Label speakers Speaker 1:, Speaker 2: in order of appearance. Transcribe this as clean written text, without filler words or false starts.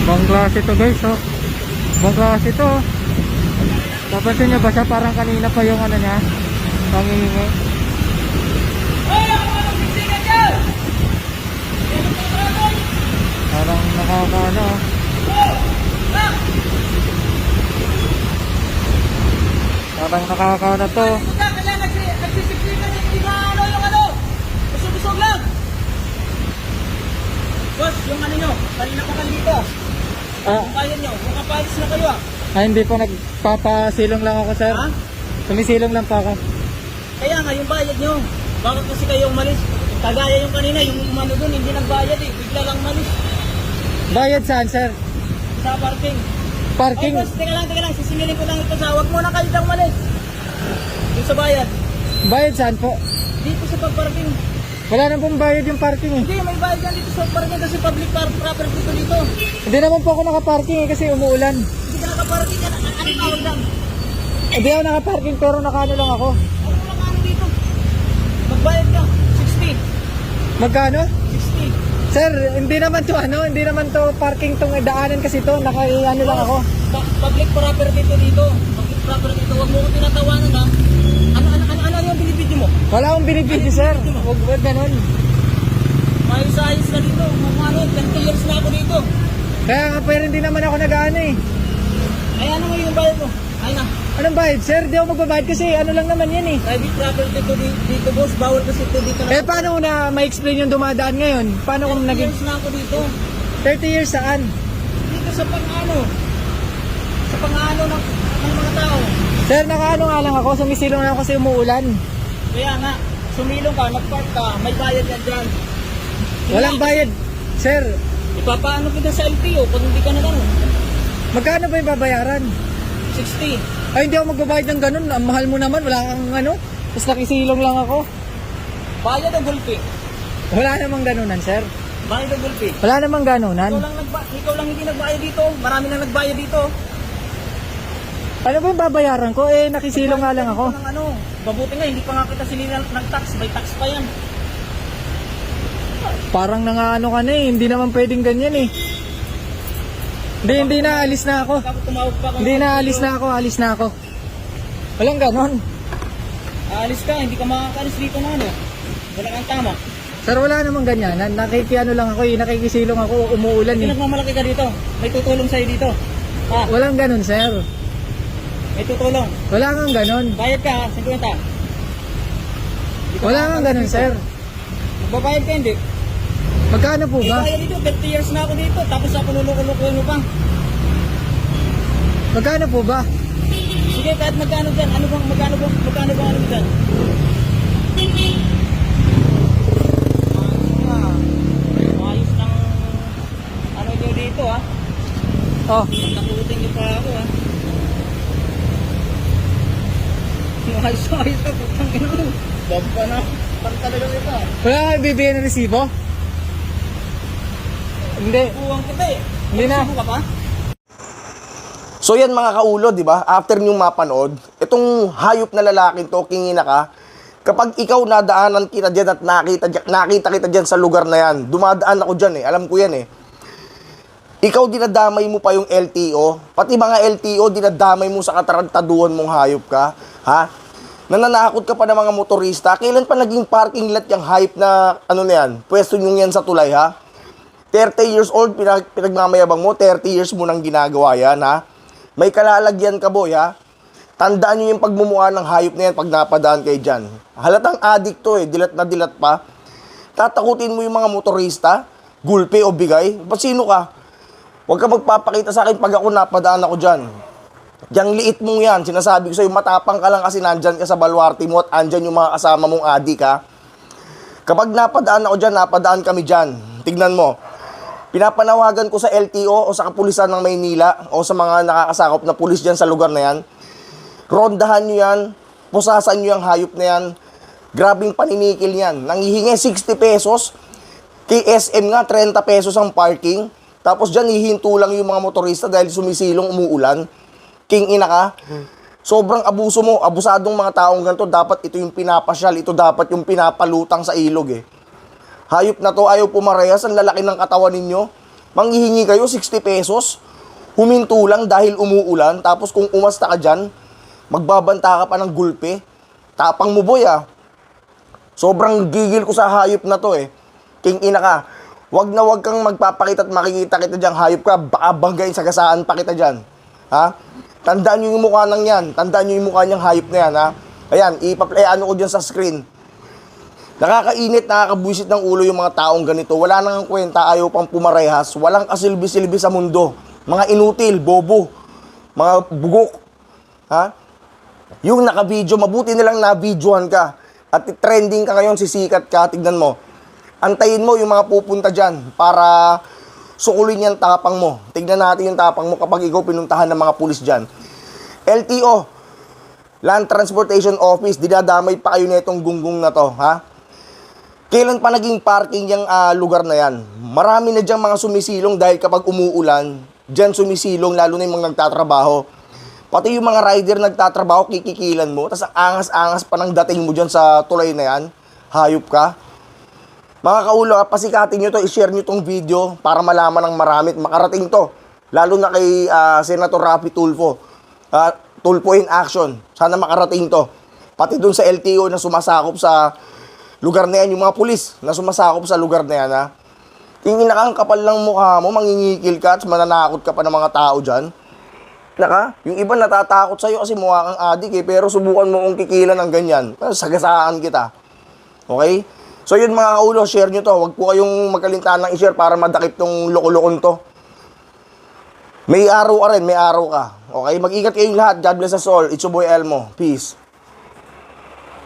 Speaker 1: Bang klase to guys, oh. Bang klase to. Napansin nyo ba siya? Parang kanina pa yung ano niya, pangihingi. Parang nakakaano. Parang nakakaano to.
Speaker 2: Boss, yung ano nyo, kanina pa kayo dito. Kung kaya nyo, kung kapalis na kayo
Speaker 1: Hindi po, nagpapasilong lang ako, sir.
Speaker 2: Ha?
Speaker 1: Sumisilong lang pa ako.
Speaker 2: Kaya nga, yung bayad nyo. Bakit kasi kayo umalis? Kagaya yung kanina, yung umano dun, hindi nagbayad eh. Bigla lang umalis.
Speaker 1: Bayad saan, sir?
Speaker 2: Sa parking.
Speaker 1: Parking?
Speaker 2: Ay boss, teka lang, sisingilin ko lang ito sa huwag mo na kayo lang umalis. Yung sa bayad.
Speaker 1: Bayad saan po?
Speaker 2: Dito sa pag-parking.
Speaker 1: Wala na pong bayad yung parking eh.
Speaker 2: Hindi, may bayad yan dito sa parking kasi public property ko dito.
Speaker 1: Hindi naman po ako nakaparking eh kasi umuulan.
Speaker 2: Hindi ka nakaparking yan. Ano tawag lang?
Speaker 1: Hindi ako nakaparking pero nakaano lang ako.
Speaker 2: Ano lang ano dito? Magbayad ka. 60.
Speaker 1: Magkano?
Speaker 2: 60.
Speaker 1: Sir, hindi naman to parking tong daanan kasi to. Naka-ano lang ako.
Speaker 2: Public property to dito. Public property to. Huwag mo ko tinatawanan ha. Ano yung binibidyo mo?
Speaker 1: Wala akong binibidyo, sir. Huwag ganun.
Speaker 2: Maayos-ayos ka dito. Ano, 20 years na ako dito.
Speaker 1: Kaya nga pero hindi naman ako nag-ano eh.
Speaker 2: Ay ano mo yung bayad mo? Ay na.
Speaker 1: Anong bayad, sir? Di ako magbabayad kasi ano lang naman yan eh.
Speaker 2: Private property to dito boss. Bawal kasi to dito na.
Speaker 1: Eh paano na ma-explain yung dumadaan ngayon? Paano kung
Speaker 2: 20
Speaker 1: naging
Speaker 2: years na ako dito.
Speaker 1: 30 years saan?
Speaker 2: Dito sa pang-ano. Sa pang-ano ng mga tao.
Speaker 1: Sir, nakaano nga lang ako. Sumisilong lang ako kasi umuulan.
Speaker 2: Kaya nga, sumilong ka, nag-park ka, may bayad yan dyan.
Speaker 1: Walang bayad. Sir,
Speaker 2: Ipapaano kita sa LTO kung hindi ka na gano'n?
Speaker 1: magkano ba yung babayaran?
Speaker 2: 60.
Speaker 1: Ay, hindi ako magbabayad ng ganun. Ang mahal mo naman. Wala kang ano. Tapos nakisilong lang ako.
Speaker 2: Bayad o gulpi?
Speaker 1: Wala namang ganunan, sir.
Speaker 2: Bayad o gulpi?
Speaker 1: Wala namang ganunan.
Speaker 2: Ikaw lang hindi nagbayad dito. Marami na nagbayad dito.
Speaker 1: Ano ba yung babayaran ko? Eh, nakisilong nga lang ako.
Speaker 2: Ng ano, mabuti nga, hindi pa nga kita sinila ng tax. May tax pa yan.
Speaker 1: Parang nangaano ka na eh. Hindi naman pwedeng ganyan eh. Hindi na. Alis na ako.
Speaker 2: Tapos tumawag pa ako.
Speaker 1: Hindi na. Alis na ako. Alis na ako. Walang ganon.
Speaker 2: Aalis ka, hindi ka makakalis dito na ano. Wala kang tama.
Speaker 1: Sir, wala namang ganyan. Nakikiano lang ako eh. Nakikisilong ako. Umuulan eh.
Speaker 2: Nagmamalaki ka dito. May tutulong sa'yo dito. Ha?
Speaker 1: Walang ganon, sir.
Speaker 2: May tutulong.
Speaker 1: Wala kang ganon.
Speaker 2: Bayad ka ha, 50.
Speaker 1: Wala kang ganon, sir.
Speaker 2: Magbabayad ka hindi.
Speaker 1: Magkano po ba?
Speaker 2: Bayad dito, 30 years na ako dito. Tapos ako luluko-lukuhin mo pa.
Speaker 1: Magkano po ba?
Speaker 2: Sige, kahit magkano dyan. Magkano bang ano dyan? Ayos ng ano nyo dito ha.
Speaker 1: Oh.
Speaker 2: Nakutin nyo pa ako ha. Ayos ka, putang ina mo. Bamba na. Parang talagang ito.
Speaker 1: Wala kayo bibigyan ng resibo? Hindi.
Speaker 2: Buwang kita eh.
Speaker 1: Hindi na.
Speaker 2: Subo ka pa?
Speaker 3: So yan mga kaulo, di ba? After nyo mapanood, itong hayop na lalaking to, kingina ka, kapag ikaw nadaanan kita dyan at nakita kita dyan sa lugar na yan, dumadaan ako dyan eh, alam ko yan eh. Ikaw dinadamay mo pa yung LTO, pati mga LTO dinadamay mo sa katarantaduhan mong hayop ka, ha? Nananakot ka pa ng mga motorista, kailan pa naging parking lot yung hayop na, ano na yan, pwesto nyo yan sa tulay, ha? 30 years old, pinagmamayabang mo, 30 years mo nang ginagawa yan, ha? May kalalagyan ka, boy, ha? Tandaan nyo yung pagmumukha ng hayop na yan pag napadaan kayo dyan. Halatang addict to, eh. Dilat na dilat pa. Tatakutin mo yung mga motorista, gulpe o bigay. Ba't sino ka? Huwag ka magpapakita sa akin pag ako napadaan ako dyan. Yang liit mong yan, sinasabi ko sa'yo, matapang ka lang kasi nandyan ka sa baluarte mo at andyan yung mga kasama mong addict, ha? Kapag napadaan ako dyan, napadaan kami dyan. Tignan mo. Pinapanawagan ko sa LTO o sa kapulisan ng Maynila o sa mga nakakasakop na pulis dyan sa lugar na yan. Rondahan nyo yan, pusasan nyo yung hayop na yan. Grabing paninikil yan. Nanghihingi 60 pesos. Kay SM nga, 30 pesos ang parking. Tapos dyan, hihinto lang yung mga motorista dahil sumisilong umuulan. King ina ka. Sobrang abuso mo. Abusadong mga taong ganito. Dapat ito yung pinapasyal. Ito dapat yung pinapalutang sa ilog eh. Hayop na to, ayaw pumarehas, ang lalaki ng katawan ninyo. Manghihingi kayo 60 pesos, huminto lang dahil umuulan, tapos kung umasta ka dyan, magbabanta ka pa ng gulpe. Tapang mo, boy, ah. Sobrang gigil ko sa hayop na to, eh. King ina ka. Wag na wag kang magpapakita at makikita kita dyan, hayop ka, baka banggain sa gasaan pa kita dyan. Ha? Tandaan nyo yung mukha ng yan. Tandaan nyo yung mukha niyang hayop na yan, ha? Ayan, ano ko dyan sa screen. Nakakainit, nakakabwisit ng ulo yung mga taong ganito. Wala nang kwenta, ayaw pang pumarehas. Walang kasilbi-silbi sa mundo. Mga inutil, bobo, mga bugok. Ha? Yung naka-video, mabuti nilang na-videohan ka. At trending ka ngayon, sisikat ka, tignan mo. Antayin mo yung mga pupunta dyan para sukulin yung tapang mo. Tignan natin yung tapang mo kapag ikaw pinuntahan ng mga pulis dyan. LTO, Land Transportation Office, dinadamay pa kayo nitong gunggong na to, ha? Kailan pa naging parking yung lugar na yan? Marami na dyan mga sumisilong dahil kapag umuulan, dyan sumisilong, lalo na yung mga nagtatrabaho. Pati yung mga rider nagtatrabaho, kikikilan mo, tas ang angas-angas pa ng dating mo dyan sa tulay na yan, hayop ka. Mga kaulo, pasikatin nyo to, i-share nyo tong video para malaman ng marami at makarating to. Lalo na kay Senator Raffy Tulfo. Tulfo in action. Sana makarating to. Pati dun sa LTO na sumasakop sa lugar na yan, yung mga pulis na sumasakop sa lugar na yan, ha? Tingin na kang kapal lang mukha mo, mangingikil ka at mananakot ka pa ng mga tao dyan. Naka, yung iba natatakot sa'yo kasi mukha kang adik, eh, pero subukan mo kung kikilan ng ganyan. Sagasaan kita. Okay? So yun mga kaulo, share nyo to. Huwag po kayong magkalintaan ng i-share para madakip tong loko-lokon to. May araw ka rin, may araw ka. Okay? Mag-ingat kayong lahat. God bless us all. It's your boy Elmo. Peace.